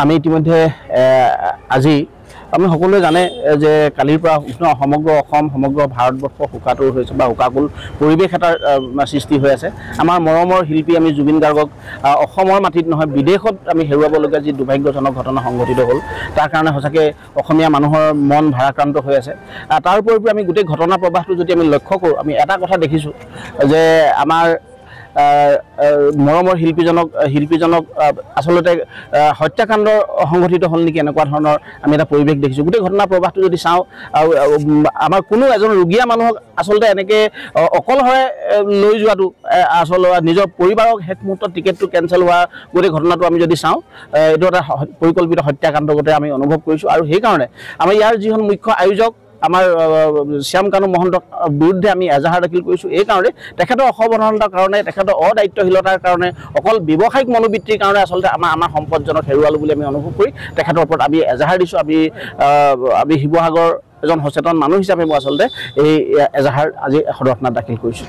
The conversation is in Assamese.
আমি ইতিমধ্যে আজি আমি সকলোৱে জানে যে কালিৰ পৰা সমগ্ৰ অসম সমগ্ৰ ভাৰতবৰ্ষ শুকাতুৰ হৈছে বা শুকাকুল পৰিৱেশ এটাৰ সৃষ্টি হৈ আছে। আমাৰ মৰমৰ শিল্পী আমি জুবিন গাৰ্গক অসমৰ মাটিত নহয় বিদেশত আমি হেৰুৱাবলগীয়া যি দুৰ্ভাগ্যজনক ঘটনা সংঘটিত হ'ল, তাৰ কাৰণে সঁচাকৈ অসমীয়া মানুহৰ মন ভাৰাক্ৰান্ত হৈ আছে। তাৰ উপৰি আমি গোটেই ঘটনা প্ৰবাহটো যদি আমি লক্ষ্য কৰোঁ, আমি এটা কথা দেখিছোঁ যে আমাৰ মৰমৰ শিল্পীজনক আচলতে হত্যাকাণ্ড সংঘটিত হ'ল নেকি, এনেকুৱা ধৰণৰ আমি এটা পৰিৱেশ দেখিছোঁ। গোটেই ঘটনা প্ৰবাহটো যদি চাওঁ, আমাৰ কোনো এজন ৰোগীয়া মানুহক আচলতে এনেকৈ অকলশৰে লৈ যোৱাটো আচলতে নিজৰ পৰিবাৰক শেষ মুহূৰ্তত টিকেটটো কেঞ্চেল হোৱা গোটেই ঘটনাটো আমি যদি চাওঁ, এইটো এটা পৰিকল্পিত হত্যাকাণ্ড গোটেই আমি অনুভৱ কৰিছোঁ। আৰু সেইকাৰণে আমাৰ ইয়াৰ যিখন মুখ্য আয়োজক আমাৰ শ্যাম কানু মহন্তৰ বিৰুদ্ধে আমি এজাহাৰ দাখিল কৰিছোঁ। এইকাৰণে তেখেতৰ অসাৱধানতাৰ কাৰণে, তেখেতৰ অদায়িত্বশীলতাৰ কাৰণে, অকল ব্যৱসায়িক মনোবৃত্তিৰ কাৰণে আচলতে আমাৰ সম্পদজনক হেৰুৱালোঁ বুলি আমি অনুভৱ কৰি তেখেতৰ ওপৰত আমি এজাহাৰ দিছোঁ। আমি শিৱসাগৰ এজন সচেতন মানুহ হিচাপে মই আচলতে এই এজাহাৰ আজি সদৰ থানাত দাখিল কৰিছোঁ।